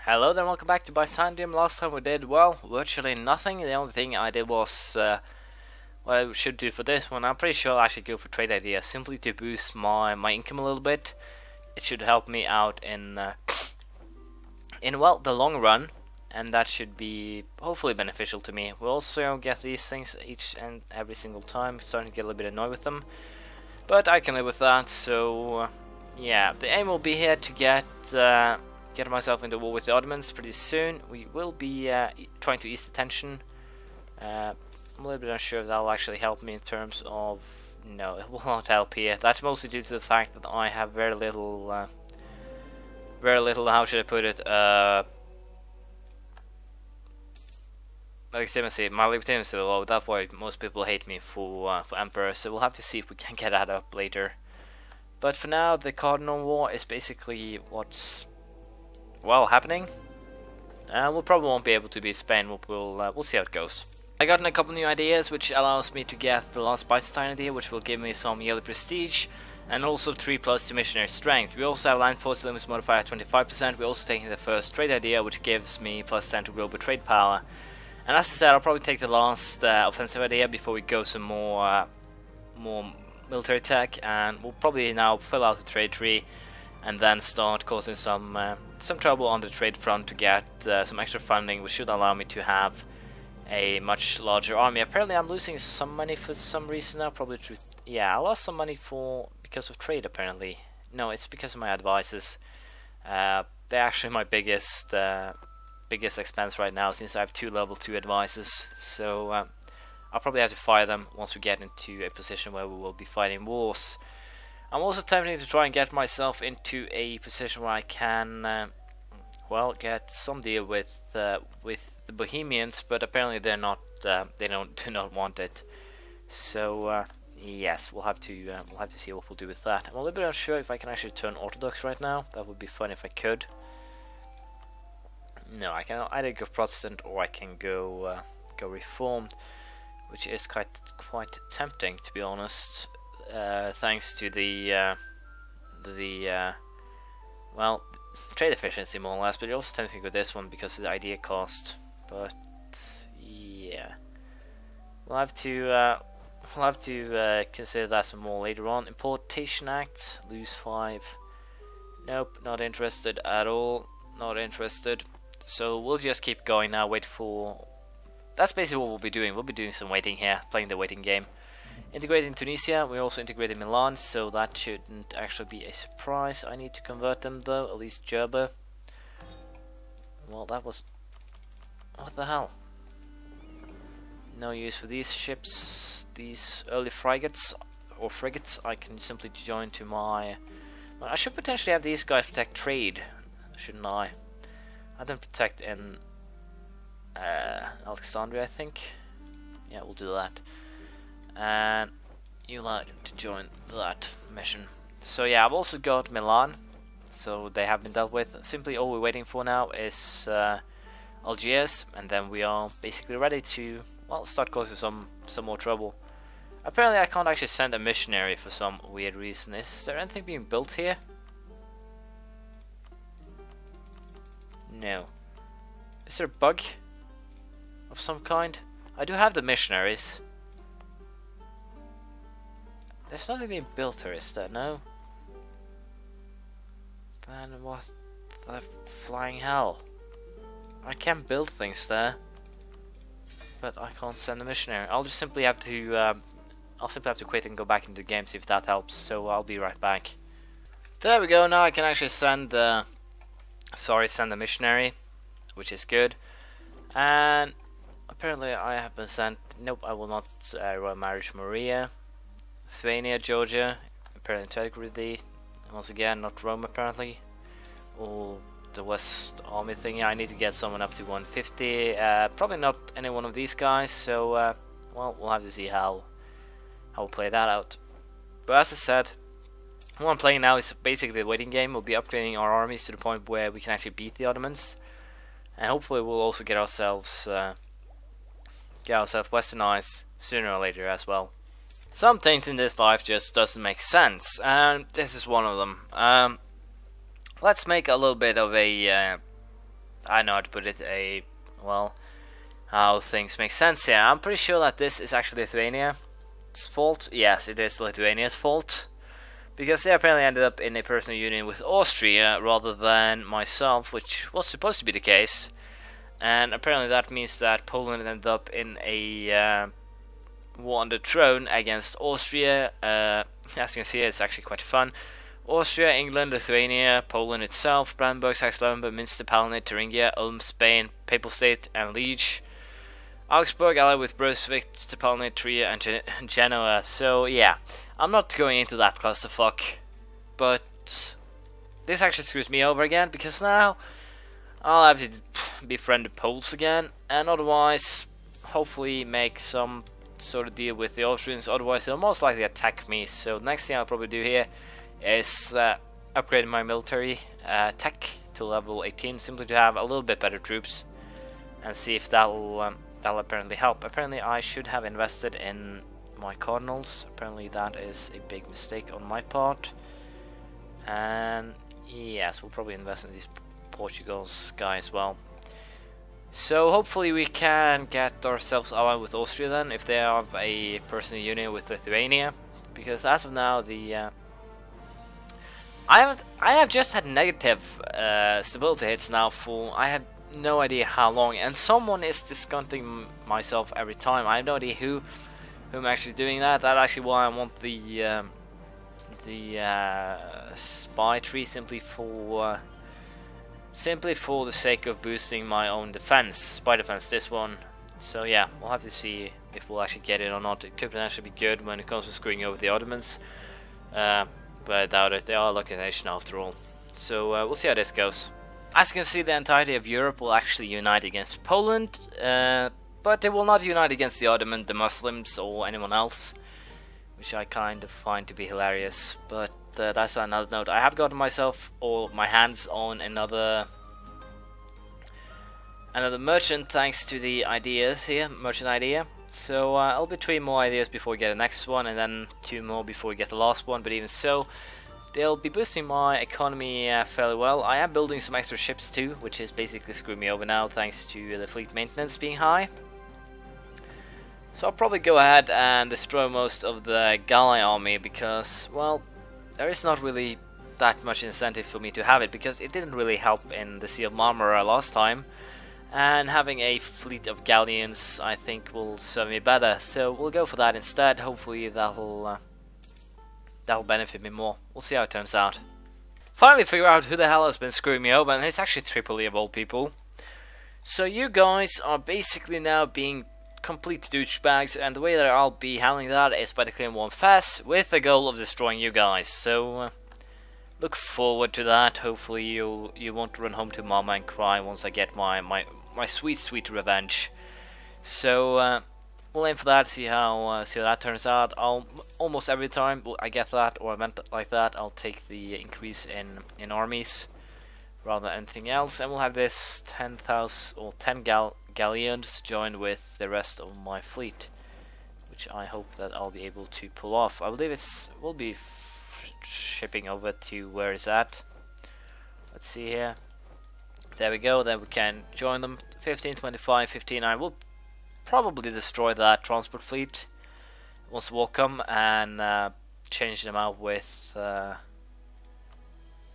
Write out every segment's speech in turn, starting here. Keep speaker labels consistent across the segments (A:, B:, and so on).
A: Hello there, welcome back to Basileus. Last time we did, well, virtually nothing. The only thing I did was what I should do for this one. I'm pretty sure I'll actually go for trade idea, simply to boost my income a little bit. It should help me out in well, the long run, and that should be hopefully beneficial to me. We'll also get these things each and every single time, starting to get a little bit annoyed with them. But I can live with that, so yeah, the aim will be here to get myself into war with the Ottomans pretty soon. We will be trying to ease the tension. I'm a little bit unsure if that will actually help me in terms of... No, it will not help here. That's mostly due to the fact that I have very little, how should I put it, legitimacy. My legitimacy is low, that's why most people hate me for Emperor, so we'll have to see if we can get that up later. But for now, the Cardinal War is basically what's... well, happening. We'll probably won't be able to beat Spain. We'll see how it goes. I got a couple new ideas, which allows me to get the last Byzantine idea, which will give me some yearly prestige, and also 3+ to missionary strength. We also have land force limits modifier at 25%. We're also taking the first trade idea, which gives me +10 to global trade power. And as I said, I'll probably take the last offensive idea before we go some more military tech, and we'll probably now fill out the trade tree and then start causing some trouble on the trade front to get some extra funding, which should allow me to have a much larger army. Apparently I'm losing some money for some reason now, probably yeah, I lost some money because of trade apparently. No, it's because of my advisors. They're actually my biggest expense right now, since I have 2 level 2 advisors, so I'll probably have to fire them once we get into a position where we will be fighting wars. I'm also tempted to try and get myself into a position where I can, well, get some deal with the Bohemians, but apparently they're not, do not want it. So yes, we'll have to see what we'll do with that. I'm a little bit unsure if I can actually turn Orthodox right now. That would be fun if I could. No, I can either go Protestant or I can go Reformed, which is quite tempting, to be honest. Thanks to the well, trade efficiency more or less, but you're also tempting to go this one because of the idea cost. But yeah, we'll have to consider that some more later on. Importation Act, lose 5. Nope, not interested at all. Not interested. So we'll just keep going now. Wait for. That's basically what we'll be doing. We'll be doing some waiting here, playing the waiting game. Integrating Tunisia, we also integrated Milan, so that shouldn't actually be a surprise. I need to convert them though, at least Gerber. Well, that was... what the hell? No use for these ships, these early frigates, or frigates. I can simply join to my... well, I should potentially have these guys protect trade, shouldn't I? Have them protect in Alexandria, I think. Yeah, we'll do that. And you like to join that mission. So yeah, I've also got Milan, so they have been dealt with. Simply all we're waiting for now is Algiers, and then we are basically ready to, well, start causing some more trouble. Apparently I can't actually send a missionary for some weird reason. Is there anything being built here? No. Is there a bug of some kind? I do have the missionaries. There's nothing being built here, is there? No? Then what the flying hell? I can build things there, but I can't send a missionary. I'll just simply have to quit and go back into the game, see if that helps. So I'll be right back. There we go. Now I can actually send a missionary, which is good. And apparently I have been sent. Nope, I will not royal marriage Maria. Lithuania, Georgia, apparently integrity, once again not Rome apparently, or the West Army thing. Yeah, I need to get someone up to 150, probably not any one of these guys, so well, we'll have to see how we'll play that out. But as I said, what I'm playing now is basically the waiting game. We'll be upgrading our armies to the point where we can actually beat the Ottomans, and hopefully we'll also get ourselves westernized sooner or later as well. Some things in this life just doesn't make sense, and this is one of them. Let's make a little bit of a I know how to put it, well, how things make sense here. I'm pretty sure that this is actually Lithuania's fault. Yes, it is Lithuania's fault. Because they apparently ended up in a personal union with Austria rather than myself, which was supposed to be the case. And apparently that means that Poland ended up in a war on the throne against Austria. As you can see, it's actually quite fun. Austria, England, Lithuania, Poland itself, Brandenburg, Saxe-Lauenburg, Minster, Palatinate, Thuringia, Ulm, Spain, Papal State, and Liege. Augsburg allied with Brunswick, the Palatinate, Trier, and Genoa. So yeah, I'm not going into that clusterfuck, but this actually screws me over again, because now I'll have to befriend the Poles again, and otherwise hopefully make some sort of deal with the Austrians. Otherwise they'll most likely attack me. So the next thing I'll probably do here is upgrade my military tech to level 18, simply to have a little bit better troops, and see if that'll apparently help. Apparently I should have invested in my cardinals. Apparently that is a big mistake on my part. And yes, we'll probably invest in these Portugal's guy as well. So hopefully we can get ourselves allied with Austria then, if they have a personal union with Lithuania. Because as of now, the I have just had negative stability hits now for I have no idea how long, and someone is discounting myself every time. I have no idea who I'm actually doing that. That's actually why I want the spy tree, simply for the sake of boosting my own defense, spy defense. This one. So yeah, we'll have to see if we'll actually get it or not. It could potentially be good when it comes to screwing over the Ottomans, but I doubt it. They are a lucky nation after all. So we'll see how this goes. As you can see, the entirety of Europe will actually unite against Poland, but they will not unite against the Ottomans, the Muslims, or anyone else, which I kind of find to be hilarious. But that's another note. I have gotten myself or my hands on another merchant thanks to the ideas here, merchant idea. So I'll be 3 more ideas before we get the next one, and then 2 more before we get the last one. But even so, they'll be boosting my economy fairly well. I am building some extra ships too, which is basically screwing me over now thanks to the fleet maintenance being high. So I'll probably go ahead and destroy most of the Gallic army, because, well, there is not really that much incentive for me to have it, because it didn't really help in the Sea of Marmara last time. And having a fleet of galleons I think will serve me better, so we'll go for that instead. Hopefully that'll benefit me more. We'll see how it turns out. Finally figure out who the hell has been screwing me over, and it's actually Tripoli of all people. So you guys are basically now being complete douchebags, and the way that I'll be handling that is by declaring war on Fez with the goal of destroying you guys. So look forward to that. Hopefully you won't run home to mama and cry once I get my sweet revenge. So we'll aim for that. See how that turns out. I'll almost every time I get that or event like that, I'll take the increase in armies rather than anything else, and we'll have this 10,000 or 10 galleons joined with the rest of my fleet, which I hope that I'll be able to pull off. I believe we'll be shipping over to where it's at. Let's see here. There we go. Then we can join them. 15, 25, 15. I will probably destroy that transport fleet once war come and change them out with.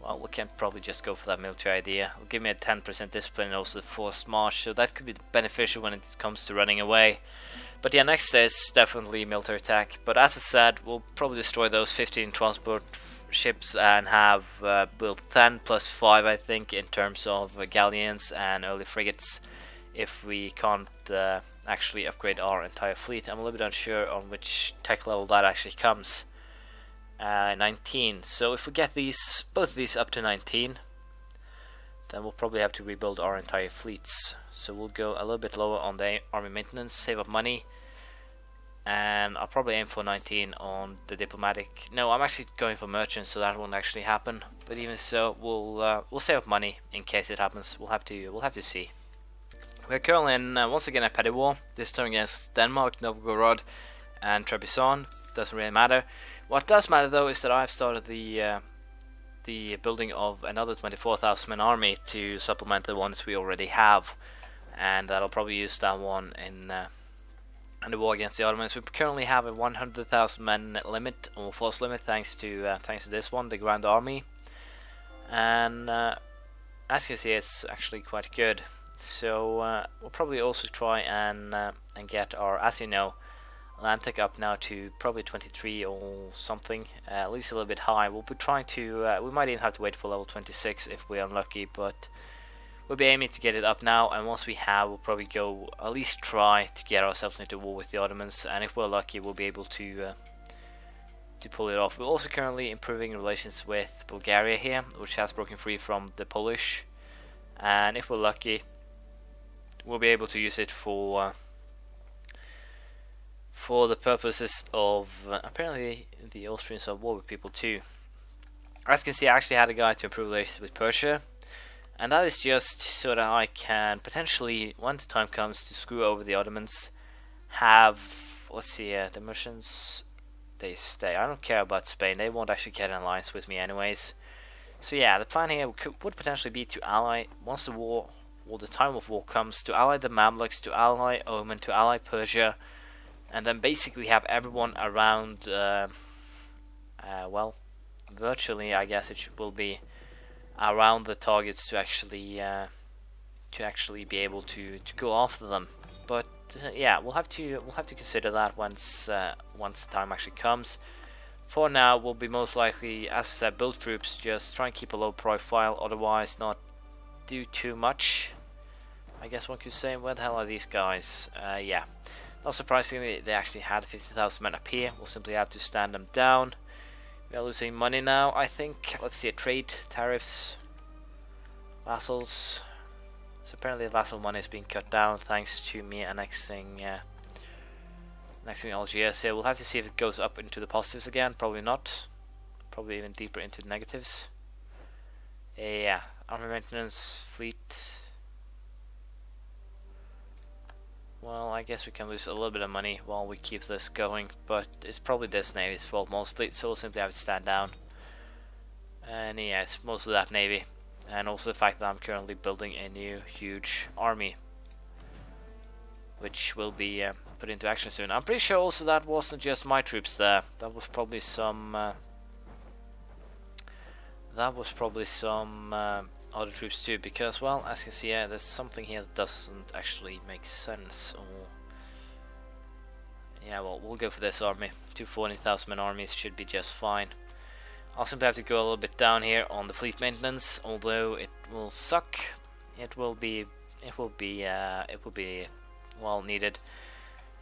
A: Well, we can probably just go for that military idea. It'll give me a 10% discipline and also the forced march, so that could be beneficial when it comes to running away. But yeah, next is definitely military attack. But as I said, we'll probably destroy those 15 transport ships and have built 10 plus 5, I think, in terms of galleons and early frigates, if we can't actually upgrade our entire fleet. I'm a little bit unsure on which tech level that actually comes. 19. So if we get both of these up to 19, then we'll probably have to rebuild our entire fleets. So we'll go a little bit lower on the army maintenance, save up money, and I'll probably aim for 19 on the diplomatic. No, I'm actually going for merchants, so that won't actually happen. But even so, we'll save up money in case it happens. We'll have to see. We're currently in once again a petty war. This time against Denmark, Novgorod, and Trebizond. Doesn't really matter. What does matter though is that I've started the the building of another 24,000 man army to supplement the ones we already have, and that'll probably use that one in the war against the Ottomans. We currently have a 100,000 men limit, or force limit, thanks to this one, the Grand Army, and as you can see, it's actually quite good. So we'll probably also try and get our, as you know, Atlantic up now to probably 23 or something, at least a little bit high. We'll be trying to, we might even have to wait for level 26 if we're unlucky, but we'll be aiming to get it up now, and once we have, we'll probably go, at least try to get ourselves into war with the Ottomans, and if we're lucky, we'll be able to pull it off. We're also currently improving relations with Bulgaria here, which has broken free from the Polish, and if we're lucky, we'll be able to use it for the purposes of apparently the Austrians are at war with people too. As you can see, I actually had a guy to improve relations with Persia, and that is just so that I can potentially, when the time comes to screw over the Ottomans, have, let's see, the Mercians, they stay. I don't care about Spain, they won't actually get an alliance with me anyways. So yeah, the plan here would potentially be to ally, once the war, or the time of war comes, to ally the Mamluks, to ally Oman, to ally Persia, and then basically have everyone around, well, virtually, I guess it will be around the targets to actually be able to go after them. But yeah, we'll have to consider that once the time actually comes. For now, we'll be most likely, as I said, build troops, just try and keep a low profile, otherwise not do too much, I guess one could say. Where the hell are these guys? Yeah. Not surprisingly, they actually had 50,000 men up here. We'll simply have to stand them down. We are losing money now, I think. Let's see, trade, tariffs, vassals. So apparently the vassal money is being cut down thanks to me annexing Algiers. So we'll have to see if it goes up into the positives again. Probably not. Probably even deeper into the negatives. Yeah, army maintenance, fleet. Well, I guess we can lose a little bit of money while we keep this going, but it's probably this navy's fault mostly, so we'll simply have to stand down. And yeah, it's mostly that navy, and also the fact that I'm currently building a new huge army, which will be put into action soon. I'm pretty sure also that wasn't just my troops there. That was probably some other troops too, because, well, as you can see, there's something here that doesn't actually make sense. Or yeah, well, we'll go for this army. 240,000 man armies should be just fine. I'll simply have to go a little bit down here on the fleet maintenance, although it will suck. It will be well needed.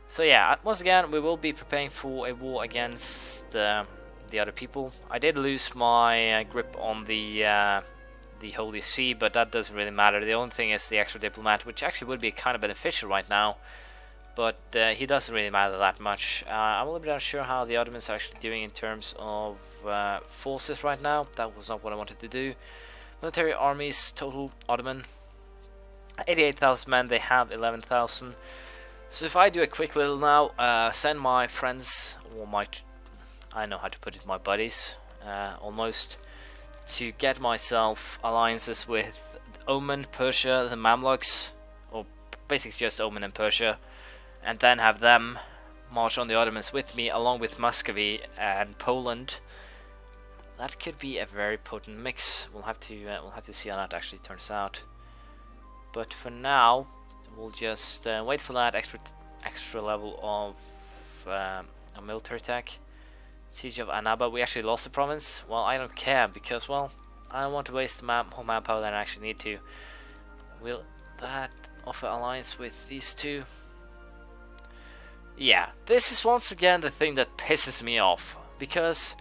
A: So yeah, once again, we will be preparing for a war against the other people. I did lose my grip on the Holy See, but that doesn't really matter. The only thing is the extra diplomat, which actually would be kind of beneficial right now, but he doesn't really matter that much. I'm a little bit unsure how the Ottomans are actually doing in terms of forces right now. That was not what I wanted to do. Military armies total Ottoman 88,000 men. They have 11,000. So if I do a quick little now, send my friends, or I know how to put it, my buddies, almost, to get myself alliances with Oman, Persia, the Mamluks, or basically just Oman and Persia, and then have them march on the Ottomans with me, along with Muscovy and Poland. That could be a very potent mix. We'll have to see how that actually turns out. But for now, we'll just wait for that extra level of a military attack. Siege of Annaba. We actually lost the province. Well, I don't care, because, well, I don't want to waste more manpower than I actually need to. Will that offer alliance with these two? Yeah, this is once again the thing that pisses me off, because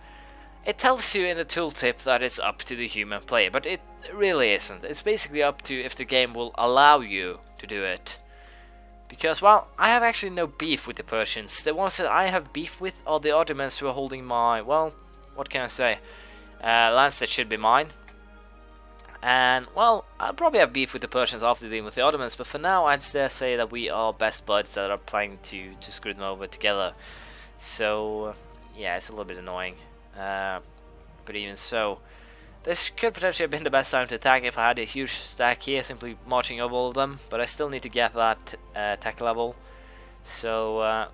A: it tells you in the tooltip that it's up to the human player, but it really isn't. It's basically up to if the game will allow you to do it. Because, well, I have actually no beef with the Persians. The ones that I have beef with are the Ottomans, who are holding my, well, what can I say, lands that should be mine. And, well, I'll probably have beef with the Persians after dealing with the Ottomans, but for now I'd dare say that we are best buds that are planning to screw them over together. So, yeah, it's a little bit annoying. But even so, This could potentially have been the best time to attack if I had a huge stack here, simply marching over all of them, but I still need to get that tech level, so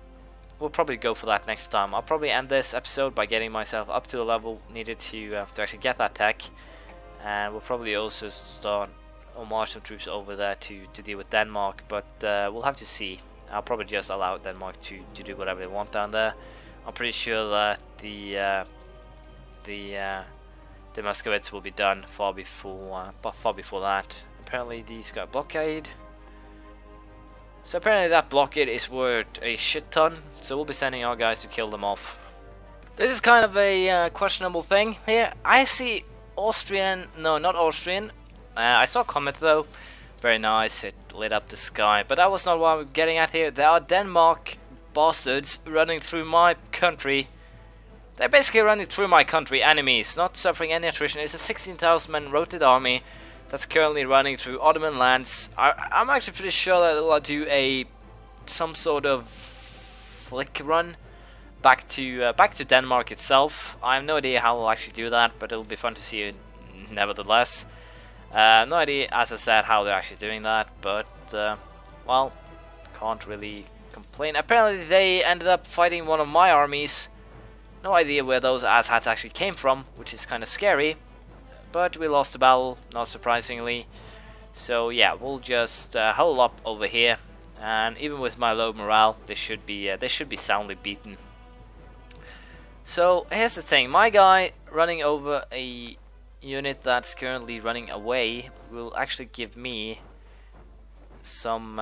A: we'll probably go for that next time. I'll probably end this episode by getting myself up to the level needed to actually get that tech, and we'll probably also start or march some troops over there to deal with Denmark, but we'll have to see. I'll probably just allow Denmark to do whatever they want down there. I'm pretty sure that the Muscovites will be done far before that. Apparently these got blockade. So apparently that blockade is worth a shit ton. So we'll be sending our guys to kill them off. This is kind of a questionable thing here. I see Austrian, no, not Austrian. I saw a comet though. Very nice. It lit up the sky. But that was not what I'm getting at here. There are Denmark bastards running through my country. They're basically running through my country, enemies, not suffering any attrition. It's a 16,000 man rotated army that's currently running through Ottoman lands. I'm actually pretty sure that it'll do some sort of flick run back to Denmark itself. I have no idea how we'll actually do that, but it'll be fun to see it nevertheless. No idea, as I said, how they're actually doing that, but well, can't really complain. Apparently they ended up fighting one of my armies. No idea where those asshats actually came from, which is kind of scary. But we lost the battle, not surprisingly. So yeah, we'll just huddle up over here. And even with my low morale, they should be soundly beaten. So here's the thing: my guy running over a unit that's currently running away will actually give me some,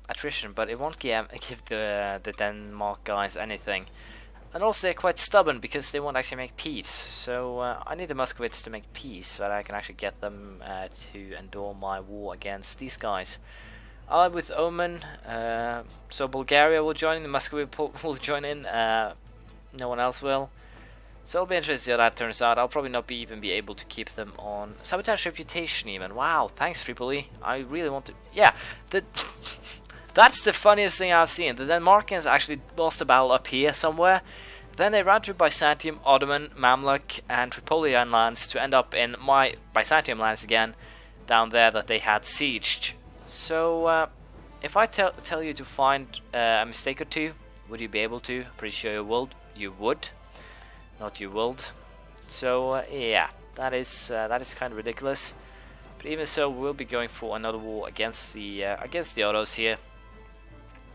A: attrition, but it won't give the Denmark guys anything. And also they're quite stubborn because they won't actually make peace. So I need the Muscovites to make peace so that I can actually get them to endure my war against these guys. Allied with Oman, so Bulgaria will join in, the Muscovite will join in, no one else will. So it'll be interesting to see how that turns out. I'll probably not even be able to keep them on sabotage reputation even. Wow, thanks Tripoli. I really want to... Yeah, that's the funniest thing I've seen. The Denmarkans actually lost a battle up here somewhere. Then they ran through Byzantium, Ottoman, Mamluk, and Tripolitan lands to end up in my Byzantium lands again, down there that they had sieged. So, if I tell you to find a mistake or two, would you be able to? Pretty sure you will. You would. Not you willed. So yeah, that is kind of ridiculous. But even so, we'll be going for another war against the Ottos here.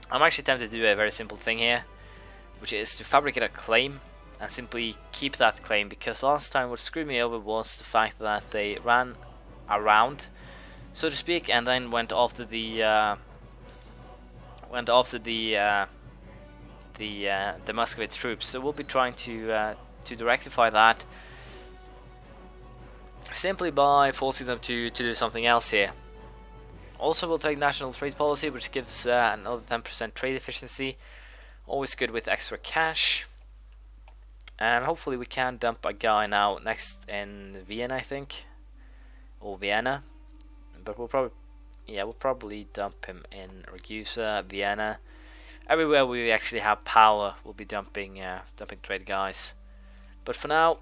A: I'm actually tempted to do a very simple thing here, which is to fabricate a claim and simply keep that claim, because last time what screwed me over was the fact that they ran around, so to speak, and then went after the Muscovite troops. So we'll be trying to rectify that simply by forcing them to do something else here. Also, we'll take national trade policy, which gives another 10% trade efficiency. Always good with extra cash. And hopefully we can dump a guy now next in Vienna, I think, or Vienna. But we'll probably dump him in Ragusa, Vienna. Everywhere we actually have power, we'll be dumping trade guys. But for now,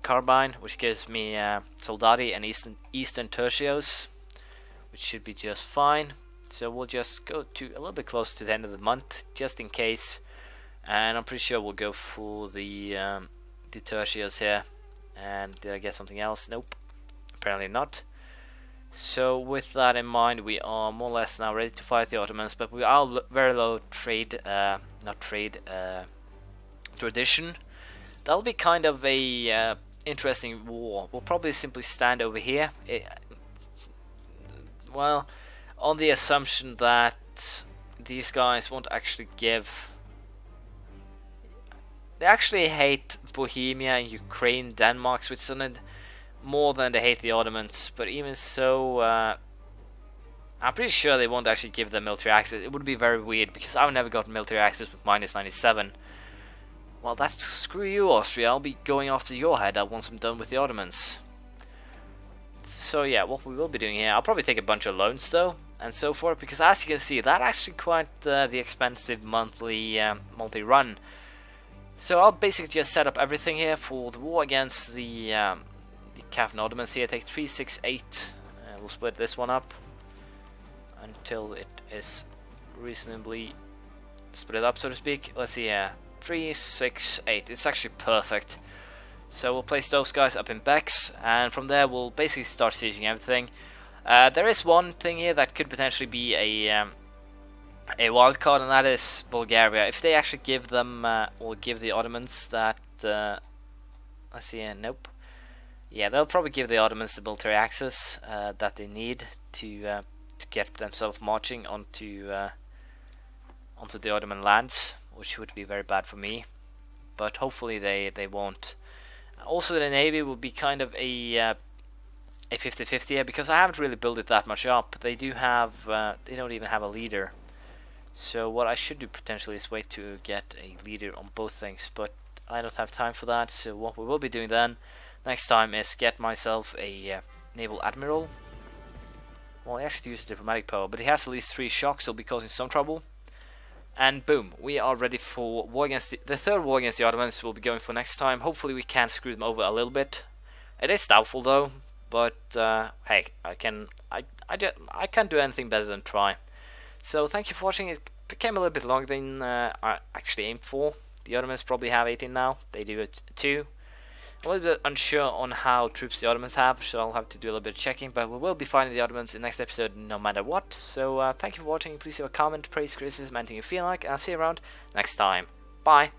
A: Carbine, which gives me Soldati and Eastern Tertios, which should be just fine. So we'll just go to a little bit close to the end of the month, just in case. And I'm pretty sure we'll go for the Tertios here. And did I get something else? Nope, apparently not. So with that in mind, we are more or less now ready to fight the Ottomans, but we are very low tradition. That'll be kind of a interesting war. We'll probably simply stand over here. Well, on the assumption that these guys won't actually give... They actually hate Bohemia, Ukraine, Denmark, Switzerland more than they hate the Ottomans, but even so, I'm pretty sure they won't actually give them military access. It would be very weird, because I've never gotten military access with minus 97. Well, that's screw you, Austria. I'll be going after your head once I'm done with the Ottomans. So yeah, what we will be doing here, I'll probably take a bunch of loans though, and so forth, because as you can see, that actually quite the expensive monthly run. So I'll basically just set up everything here for the war against the Catholic Ottomans here. Take 3, 6, 8. We'll split this one up until it is reasonably split up, so to speak. Let's see here. 3, 6, 8. It's actually perfect. So we'll place those guys up in Bex, and from there we'll basically start sieging everything. There is one thing here that could potentially be a wild card, and that is Bulgaria. If they actually give them, or give the Ottomans that, let's see here, nope. Yeah, they'll probably give the Ottomans the military access that they need to get themselves marching onto the Ottoman lands, which would be very bad for me. But hopefully they won't. Also, the navy will be kind of a 50-50 here, because I haven't really built it that much up. They do have, they don't even have a leader. So what I should do potentially is wait to get a leader on both things, but I don't have time for that. So what we will be doing then next time is get myself a naval admiral. Well, he actually uses diplomatic power, but he has at least 3 shocks, so he'll be causing some trouble. And boom, we are ready for war against the third war against the Ottomans. We'll be going for next time. Hopefully we can screw them over a little bit. It is doubtful though, but hey, I can't do anything better than try. So thank you for watching. It became a little bit longer than I actually aimed for. The Ottomans probably have 18 now. They do it too. I'm a little bit unsure on how troops the Ottomans have, so I'll have to do a little bit of checking, but we will be fighting the Ottomans in the next episode no matter what. So thank you for watching. Please leave a comment, praise, criticism, anything you feel like. I'll see you around next time. Bye.